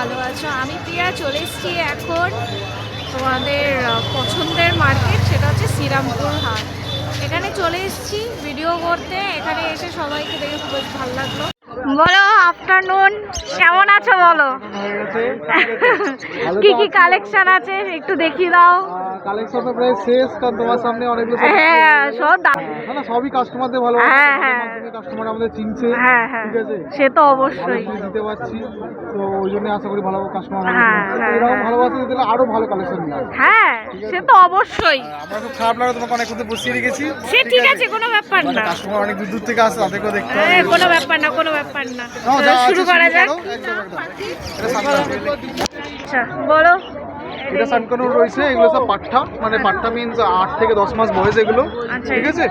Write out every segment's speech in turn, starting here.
ভালো আছো। আমি প্রিয়া চলে এসেছি এখন তোমাদের পছন্দের মার্কেট, সেটা হচ্ছে শ্রীরামপুর হাট। এখানে চলে এসেছি ভিডিও করতে। এখানে এসে সবাইকে দেখে খুব ভালো লাগলো। বলো, আফটারনুন, কেমন আছো বলো? কি কি কালেকশন আছে একটু দেখিয়ে দাও। কালেকশন তো প্রায় শেষ, কারণ তোমার সামনে অনেকগুলো হ্যাঁ, সব না সবই কাস্টমারদের ভালো, হ্যাঁ হ্যাঁ কাস্টমার আমাদের চিনছে, হ্যাঁ হ্যাঁ, ঠিক আছে, সে তো অবশ্যই দিতে পারছি, তো ওই জন্য আশা করি ভালো কাস্টমার হ্যাঁ হ্যাঁ এরকম ভালোবাসা দিলে আরো ভালো কালেকশন নিয়ে আসবে। হ্যাঁ, সে তো অবশ্যই। আমরা খুব খারাপ লাগে তোমাকে অনেক ক্ষেত্রে বসিয়ে রেখেছি, সে ঠিক আছে, কোনো ব্যাপার না। কাস্টমার অনেক দূর দূর থেকে আসে, তাদেরকেও দেখতে হবে। হ্যাঁ, কোনো ব্যাপার না, কোনো ব্যাপার না। শুরু করা যাক। আচ্ছা বলো। এটা সানকানুর রয়েছে, এগুলো সব পাঠা, মানে পাঠা মিন্স 8 থেকে 10 মাস বয়স এগুলো, ঠিক আছে।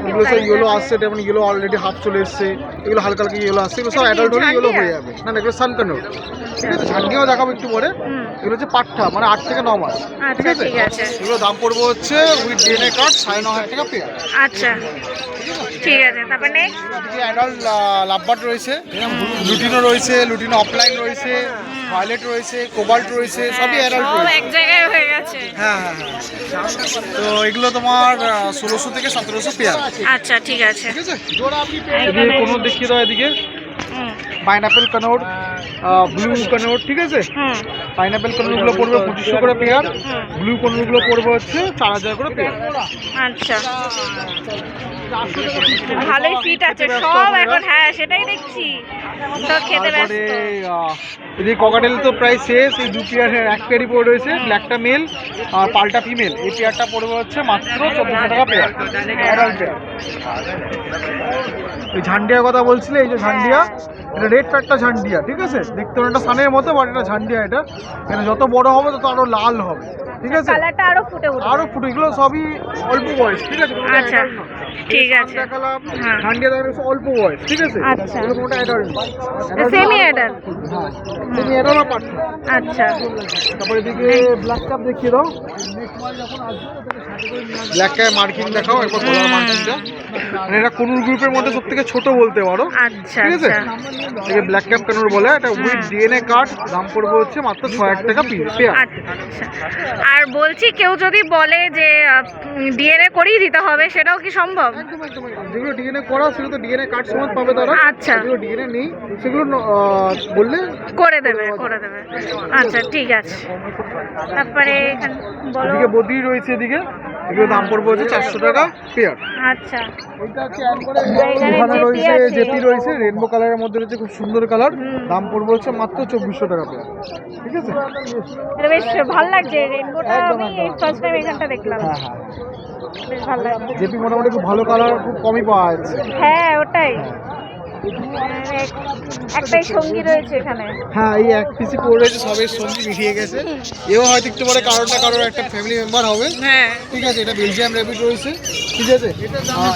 এগুলো সব ইয়েলো আসছে, যেমন ইয়েলো অলরেডি হাফ চলে এসছে, এগুলো হালকা হালকা ইয়েলো আসছে, এগুলো সব অ্যাডাল্ট হলে ইয়েলো হয়ে যাবে। না না, এগুলো সানকানুর, ঠিক আছে। ঝান্ডিও দেখাবো একটু পরে। এগুলো হচ্ছে পাঠা, মানে 8 থেকে 9 মাস, ঠিক আছে। এগুলো দাম পড়বে হচ্ছে উইথ ডিএনএ কার্ড 9,500 টাকা পেয়ার। আচ্ছা ঠিক আছে। তারপর নেক্সট অ্যাডাল্ট লাভবার্ড রয়েছে, লুটিনো রয়েছে, লুটিনো অফলাইন রয়েছে, ভায়োলেট রয়েছে, কোবাল্ট রয়েছে, সবই অ্যাডাল্ট রয়েছে। এক জায়গায় হয়ে গেছে। হ্যাঁ হ্যাঁ হ্যাঁ, তো এগুলো তোমার 1600 থেকে 1700 পেয়ার। আচ্ছা ঠিক আছে, ঠিক আছে। এদিকে কোনো দেখিয়ে দাও, এদিকে পাইনাপেল কানোর, ব্লু কানোর, ঠিক আছে। পাইনাপেল কানোরগুলো পড়বে 2500 করে পেয়ার, ব্লু কানোরগুলো পড়বে হচ্ছে 4000 করে পেয়ার। আচ্ছা, ভালোই ফিট আছে সব এখন। হ্যাঁ সেটাই দেখছি, তো খেতে ব্যস্ত। এদিকে ককাটেল তো প্রায় শেষ, এই 2 পেয়ার, এক পেয়ারই পড়ে রয়েছে, ব্ল্যাকটা মেল আর পাল্টা ফিমেল। এই পেয়ারটা পড়বে হচ্ছে মাত্র 1400 টাকা পেয়ার, অ্যাডাল্ট পেয়ার। এই ঝান্ডিয়ার কথা বলছিলে, এই যে ঝান্ডিয়া, এটা রেড প্যাকটা ঝান্ডিয়া, ঠিক আছে। দেখতে অনেকটা সানের মতো, বাট এটা ঝান্ডিয়া। এটা যত বড় হবে তত আরো লাল হবে, ঠিক আছে, কালারটা আরো ফুটে উঠবে, আরো ফুটে। এগুলো সবই অল্প বয়স, ঠিক আছে। আচ্ছা ঠিক আছে। ঝান্ডিয়া দেখা অল্প বয়স, ঠিক আছে। আচ্ছা, এগুলো কোনটা অ্যাডাল্ট, সেমি অ্যাডাল্ট। হ্যাঁ সেমি অ্যাডাল্ট বা পাঠা। আচ্ছা, তারপরে এদিকে ব্ল্যাক কাপ দেখিয়ে দাও। ব্ল্যাক কাপ মার্কিং দেখাও একবার, গলার মার্কিংটা, মানে এটা কোনুর গ্রুপের মধ্যে সবথেকে ছোট বলতে পারো, আচ্ছা ঠিক আছে। আচ্ছা। এই ব্ল্যাক ক্যাপ কানুর বলে, এটা উইথ ডিএনএ কার্ড, দাম পড়বে হচ্ছে মাত্র 6000 টাকা পেয়ার। আচ্ছা, আর বলছি কেউ যদি বলে যে ডিএনএ করেই দিতে হবে, সেটাও কি সম্ভব? একদম একদম একদম। যেগুলো ডিএনএ করা সেগুলো তো ডিএনএ কার্ড সমেত পাবে তারা। আচ্ছা, যেগুলো ডিএনএ নেই সেগুলো বললে করে দেবে, করে দেবে। আচ্ছা ঠিক আছে। তারপরে এখানে বলো। এদিকে বদ্রি রয়েছে, এদিকে এগুলো দাম পড়বে হচ্ছে 400 টাকা পেয়ার। আচ্ছা, এখানে রয়েছে জেপি রয়েছে, রেনবো কালারের মধ্যে রয়েছে, খুব সুন্দর কালার, দাম পড়বে হচ্ছে মাত্র 2400 টাকা পেয়ার, ঠিক আছে। এটা বেশ ভালো লাগছে, রেনবোটা আমি ফার্স্ট টাইম এখানটা দেখলাম। হ্যাঁ হ্যাঁ, বেশ ভালো লাগছে। জেপি মোটামুটি খুব ভালো কালার, খুব কমই পাওয়া যাচ্ছে। হ্যাঁ ওটাই, একটাই সঙ্গী রয়েছে এখানে। হ্যাঁ, এই এক পিসি পড়ে রয়েছে, সবের সঙ্গী মিলিয়ে গেছে। এও হয়তো একটু পরে কারোর না কারোর একটা ফ্যামিলি মেম্বার হবে। হ্যাঁ ঠিক আছে। এটা বেলজিয়াম র্যাবিট রয়েছে, ঠিক আছে,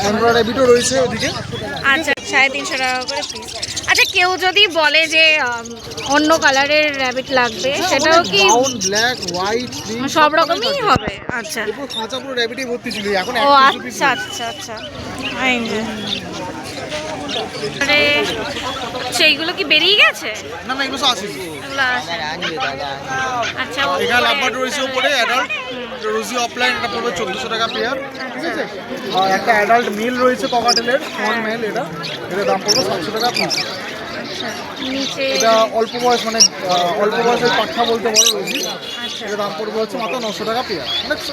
অ্যান্ড্রয়েড র্যাবিটও রয়েছে ওদিকে। আচ্ছা, 350 টাকা করে পিস। আচ্ছা, কেউ যদি বলে যে অন্য কালারের র্যাবিট লাগবে, সেটাও কি? ব্রাউন, ব্ল্যাক, হোয়াইট, সব রকমই হবে? আচ্ছা, পুরো খাঁচা পুরো র্যাবিটই ভর্তি ছিল, এখন ও আচ্ছা আচ্ছা আচ্ছা। আরে সেইগুলো কি বেরিয়ে গেছে? না না, এগুলো সব আছে। এগুলো আছে। আচ্ছা, এখানে লাভবার্ড রয়েছে উপরে অ্যাডাল্ট, রোজি অফলাইন, এটা পড়বে 1400 টাকা পেয়ার, ঠিক আছে। আর একটা অ্যাডাল্ট মেল রয়েছে ককাটেলের, ফন মেল, এটা দাম পড়বে 700 টাকা পিস। নিচে এটা অল্প বয়স, মানে অল্প বয়সের পাঠা বলতে পারো রোজি। এটা দাম পড়বে হচ্ছে মাত্র 900 টাকা পেয়ার,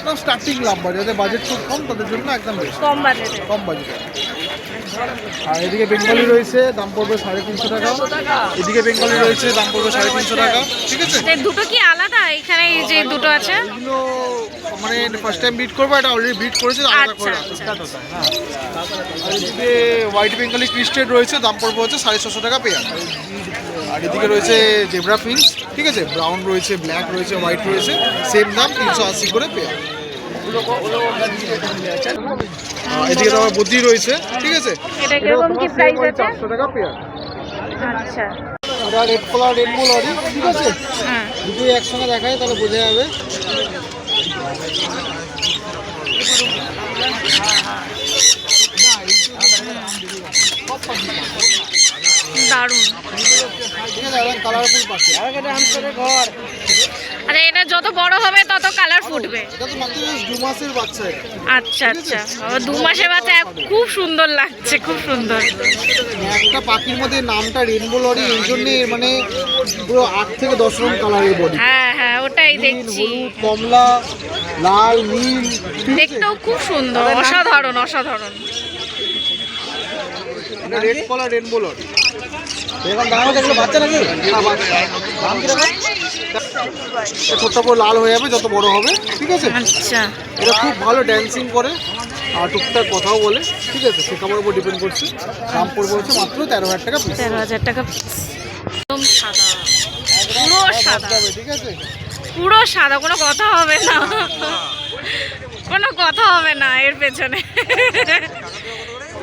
মানে স্টার্টিং লাভবার্ড, যাদের বাজেট খুব কম তাদের জন্য একদম বেশি, কম বাজেটে। কম বাজেটে। আর এদিকে বেঙ্গলি রয়েছে, দাম পড়বে 350 টাকা। এদিকে বেঙ্গলি রয়েছে, দাম পড়বে 350 টাকা, ঠিক আছে। দুটো কি আলাদা? এখানে এই যে দুটো আছে, এগুলো মানে ফার্স্ট টাইম বিট করবে, এটা অলরেডি বিট করেছে, আলাদা করে আচ্ছা। হ্যাঁ। আর এদিকে হোয়াইট বেঙ্গলি ক্রিস্টেড রয়েছে, দাম পড়বে হচ্ছে 650 টাকা পেয়ার। আর এদিকে রয়েছে জেব্রা পিন্স, ঠিক আছে, ব্রাউন রয়েছে, ব্ল্যাক রয়েছে, হোয়াইট রয়েছে, সেম দাম 380 করে পেয়ার। এদিকে তোমার বদ্রি রয়েছে, ঠিক আছে, এটা কিরকম কি প্রাইস আছে? 400 টাকা পেয়ার। আচ্ছা, এটা রেড কালার, রেনবো লরি, ঠিক আছে। হ্যাঁ দুটোই একসঙ্গে দেখায় তাহলে বোঝা যাবে। দারুণ। ঠিক আছে, একদম কালারফুল পাখি। আচ্ছা, এটা যত বড় হবে তত কালার ফুটবে। এটা তো মাত্র 2 মাসের বাচ্চা এটা। আচ্ছা আচ্ছা, বাবা 2 মাসের বাচ্চা, খুব সুন্দর লাগছে, খুব সুন্দর। একটা পাখির মধ্যে নামটা রেনবো লরি, এই জন্যে মানে পুরো 8 থেকে 10 রকম কালারের বডি। হ্যাঁ হ্যাঁ, ওটাই দেখছি। হলুদ, কমলা, লাল, নীল, দেখতেও খুব সুন্দর, অসাধারণ অসাধারণ। এটা রেড কলার রেনবো লরি। এরকম দাম আছে, এগুলো বাচ্চা নাকি? হ্যাঁ, বাচ্চা। দাম কিরকম? ছোট্ট করে লাল হয়ে যাবে যত বড় হবে, ঠিক আছে? আচ্ছা, এটা খুব ভালো ড্যান্সিং করে আর টুকটাক কথাও বলে, ঠিক আছে? শেখাবার উপর ডিপেন্ড করছে। দাম পড়বে হচ্ছে মাত্র 13,000 টাকা পিস। 13,000 টাকা পিস। একদম সাদা, পুরো সাদা, ঠিক আছে? পুরো সাদা, কোনো কথা হবে না, কোনো কথা হবে না এর পেছনে।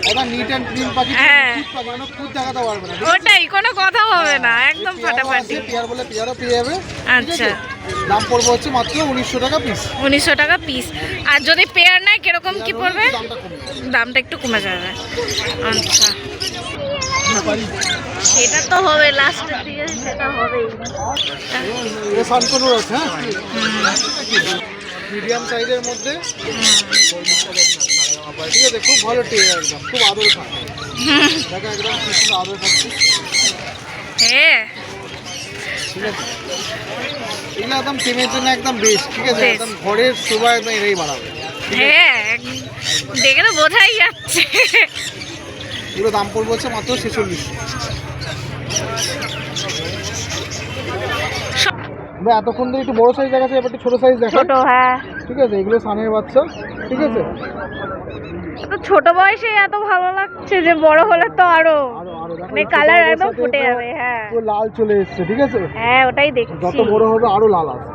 এটা নিট অ্যান্ড ক্লিন পাখি, হ্যাঁ। ঠিক পাখি, মানে খুদ দেখাতে পারবে না। ওটাই, কোনো কথা হবে না, একদম ফাটাফাটি। পেয়ার বলে পেয়ারও পেয়ে যাবে। আচ্ছা, দাম পড়বে হচ্ছে মাত্র 1900 টাকা পিস। 1900 টাকা পিস। আর যদি পেয়ার নেয় কিরকম কি পড়বে? দামটা কমে যাবে। দামটা একটু কমে যাবে। আচ্ছা, সেটা তো হবে লাস্টের দিকে, সেটা হবেই। এটা সানকনুর আছে, হ্যাঁ, মিডিয়াম সাইজের মধ্যে, ঠিক আছে? খুব ভালো টের, একদম খুব আদর খায়। দেখো একদম কি সুন্দর আদর খাচ্ছে, হ্যাঁ, ঠিক আছে? এগুলো একদম টেমের জন্য একদম বেস্ট, ঠিক আছে? Best. একদম ঘরের শোভা একদম এরাই বাড়াবে। হ্যাঁ, দেখে তো বোঝাই যাচ্ছে। এগুলো দাম পড়বে হচ্ছে মাত্র 46। এতক্ষণ ধরে একটু বড় সাইজ দেখাচ্ছে, এবার একটু ছোট সাইজ দেখা, ছোট, হ্যাঁ, ঠিক আছে? এগুলো সানের বাচ্চা, ঠিক আছে? তো ছোট বয়সে এত ভালো লাগছে যে বড় হলে তো আরো আরো আরো দেখো, মানে এই ছোট কালার বড়ের একদম সাথে ফুটে পুরো- যাবে। হ্যাঁ পুরো লাল চলে এসছে, ঠিক আছে? হ্যাঁ, ওটাই দেখছি। যত বড় হবে আরো লাল আসবে।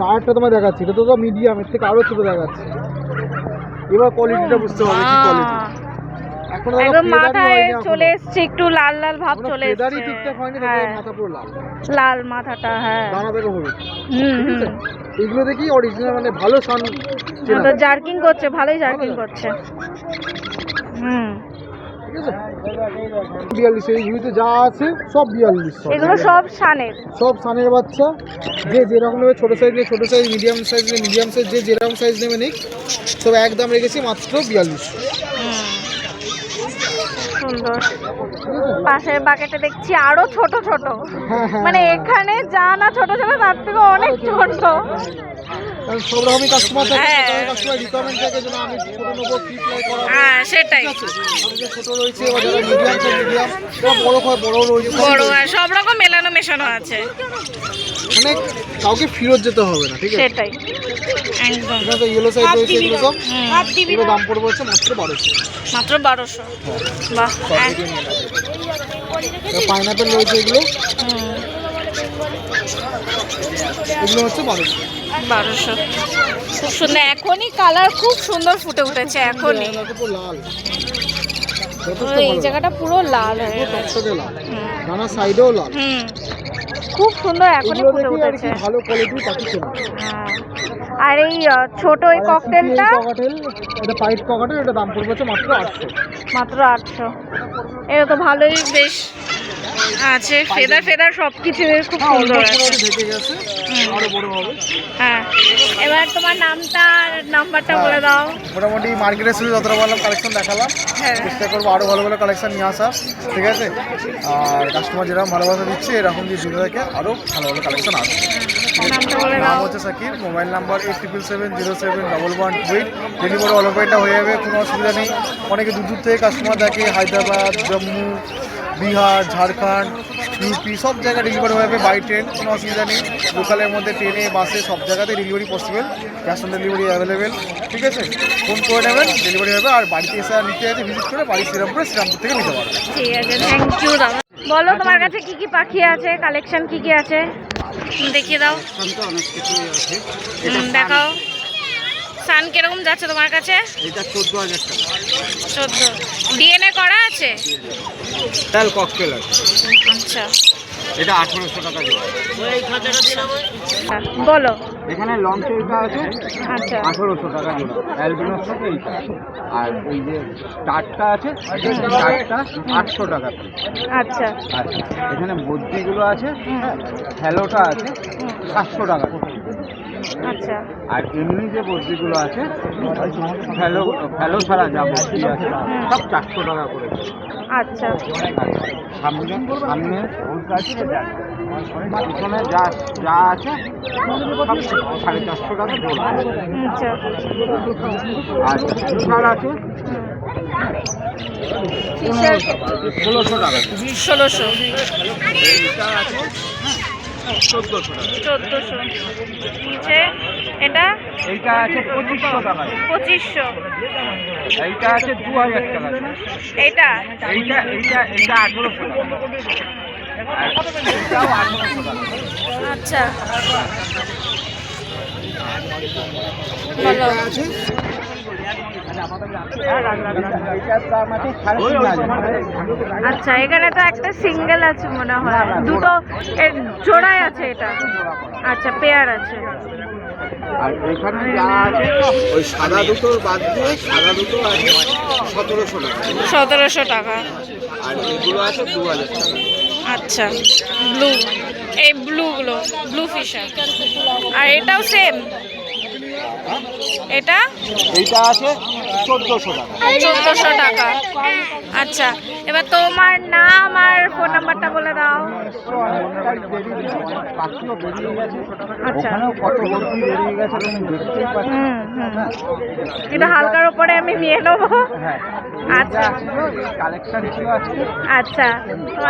আরেকটা তোমায় দেখাচ্ছি, এটা তো মিডিয়াম, এর থেকে আরো ছোট দেখাচ্ছি। এবার কোয়ালিটিটা বুঝতে হবে কি কোয়ালিটি। এখন একদম মাথায় চলে এসছে, একটু লাল লাল ভাব চলে ফেদারই এসছে। ঠিকঠাক হয়নি, হ্যাঁ, দেখো মাথা পুরো লাল, লাল মাথাটা, হ্যাঁ। দানা দেখো হলুদ, হুম ঠিক হুম, আছে? এগুলো দেখি অরিজিনাল মানে ভালো সান চেনা, তো জার্কিং করছে, ভালোই জার্কিং করছে। হুম, ঠিক আছে? 42 এই ভিউতে যা আছে সব 42, এগুলো সব সানের। সব সানের বাচ্চা। যে যেরকম নেবে, ছোটো সাইজ নেই ছোটো সাইজ, মিডিয়াম সাইজ নেই মিডিয়াম সাইজ, যে যেরকম সাইজ নেবে নেই, সব একদম রেখেছি মাত্র 42। হুম, সুন্দর। ঠিক আছে? পাশের বাকেটে দেখছি আরো ছোট ছোট, হ্যাঁ হ্যাঁ, মানে এখানে যা না ছোট ছোট তার থেকে অনেক ছোট। কারণ সব রকমই কাস্টমার থাকে, হ্যাঁ। কাস্টমার রিকোয়ারমেন্ট থাকে যেন আমি ছোটো নেবো, ফিট লাই করা, হ্যাঁ, সেটাই। ঠিক আছে? আমাদের ছোটো রয়েছে, এবার যারা মিডিয়াম সাইজ মিডিয়াম, বড় হয় বড় রয়েছে, বড় আর সব রকম মেলানো মেশানো আছে, মানে কাউকে ফেরত যেতে হবে না, ঠিক আছে? সেটাই একদম। এখানে তো ইয়েলো সাইজ রয়েছে, এগুলো সব হুম, এগুলো দাম পড়বে হচ্ছে মাত্র 1200। মাত্র 1200। বাহ, পাইনাপেল রয়েছে, এগুলো হুম, এগুলো হচ্ছে 1200। 1200। খুব সুন্দর, এখনই কালার খুব সুন্দর ফুটে উঠেছে এখনই। পুরো লাল, এই জায়গাটা পুরো লাল হয়ে গেছে। টকটকে লাল, হুম, নানা সাইডেও লাল। হুম, খুব সুন্দর এখনই এগুলো ফুটে দেখি আর উঠেছে। কি ভালো কোয়ালিটির পাখি চেনা। হ্যাঁ। আর এই ছোট এই ককটেলটা ককাটেল, এটা পাইট ককাটেল, এটা দাম পড়বে হচ্ছে মাত্র 800। মাত্র 800। এটা তো ভালোই বেশ আছে, ফেদার ফেদার সব কিছু খুব সুন্দর আছে। ঢেকে গেছে, আরো বড় হবে। হ্যাঁ, এবার তোমার নামটা আর নাম্বারটা বলে দাও। মোটামুটি মার্কেটের শুধু যতটা বললাম কালেকশন দেখালাম, হ্যাঁ, চেষ্টা করবো আরো ভালো ভালো কালেকশন নিয়ে আসা, ঠিক আছে? আর কাস্টমার যেরকম ভালোবাসা দিচ্ছে এরকম যে জুড়ে থাকে আরো ভালো ভালো কালেকশন আসবে। নামটা বলে নাম দাও। হচ্ছে Shakir, mobile number 8777071128। Delivery all over India হয়ে যাবে, কোনো অসুবিধা নেই। অনেকে দূর দূর থেকে কাস্টমার দেখে, হায়দ্রাবাদ, জম্মু, বিহার, ঝাড়খণ্ড, ইউপি সব জায়গায় ডেলিভারি হয়ে যাবে বাই ট্রেন, কোনো অসুবিধা নেই। লোকালের মধ্যে ট্রেনে বাসে সব জায়গাতে delivery possible, cash on delivery available, ঠিক আছে? ফোন করে নেবেন, ডেলিভারি হবে। আর বাড়িতে এসে নিতে আছে ভিজিট করে বাড়ি শ্রীরামপুর থেকে নিতে পারবেন। ঠিক আছে, থ্যাংক ইউ দাদা। বলো তোমার কাছে কি কি পাখি আছে, কালেকশন কি কি আছে দেখিয়ে দাও। অনেক কিছুই আছে। দেখাও। সান কিরকম যাচ্ছে তোমার কাছে? এটা 14,000 টাকা। 14। ডিএনএ করা আছে? ডাল ককটেল আছে। আচ্ছা, এটা 1800 টাকা জোড়া। বলো। এখানে লং টেলটা আছে আচ্ছা 1800 টাকা জোড়া, অ্যালবিনোর সাথে এইটা। আর এই যে স্টারটা আছে, স্টারটা 800 টাকা পিস। আচ্ছা আর এখানে বদ্রিগুলো আছে, হ্যালোটা আছে 700 টাকা পিস। আচ্ছা আর এমনি যে বদ্রিগুলো আছে, ফ্যালো ফ্যালো ছাড়া যা বদ্রি আছে সব 400 টাকা করে। আচ্ছা সামনে সামনে পিছনে যা যা আছে সব 450 টাকা জোড়া। আচ্ছা আর তুষার আছে ফিশার 1600 টাকা। 1600 এইটা আছে 1400 টাকা। 1400 নিচে এটা এইটা আছে 2500 টাকা। 2500 এইটা আছে 2000 টাকা। এটা এইটা এইটা এইটা 1800 টাকা। আর এটাও 1800 টাকা। আচ্ছা বলো। আছে এইটার দাম আছে 3500। আচ্ছা এখানে তো একটা সিঙ্গেল আছে মনে হয়, দুটো এর জোড়াই আছে এটা। আচ্ছা পেয়ার আছে। আর এখানে যা আছে ওই সাদা দুটোর বাদ দিয়ে সাদা দুটো আছে 1700 টাকা। 1700 টাকা। আর এগুলো আছে 2000 টাকা। আচ্ছা ব্লু, এই ব্লুগুলো ব্লু ফিশার। আর এটাও সেম, এটা এইটা আছে 1400 টাকা। 1400 টাকা। আচ্ছা এবার তোমার নাম আর ফোন নাম্বারটা বলে দাও। পাখিও বেরিয়ে গেছে, আচ্ছা। ওখানেও কত বদ্রি বেরিয়ে গেছে তুমি দেখতেই পাচ্ছ। এটা হালকার উপরে আমি নিয়ে নেবো। হ্যাঁ আচ্ছা কালেকশন ছিল আজকে। আচ্ছা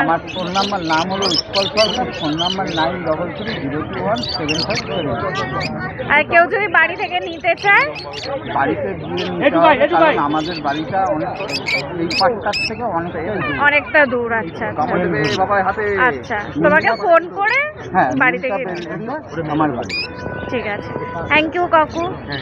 আমার ফোন নাম্বার নাম হলো উৎপল সরকার, ফোন নাম্বার 9330217577। আর কেউ যদি বাড়ি থেকে নিতে চায়, বাড়িতে গিয়ে নিতে হবে, কারণ আমাদের বাড়িটা অনেক এই পাটটার থেকে অনেকটাই দূর। অনেকটা দূর। আচ্ছা বাবার হাতে। আচ্ছা তোমাকে ফোন করে হ্যাঁ বাড়ি থেকে আমার বাড়ি। ঠিক আছে। থ্যাংক ইউ কাকু। হ্যাঁ।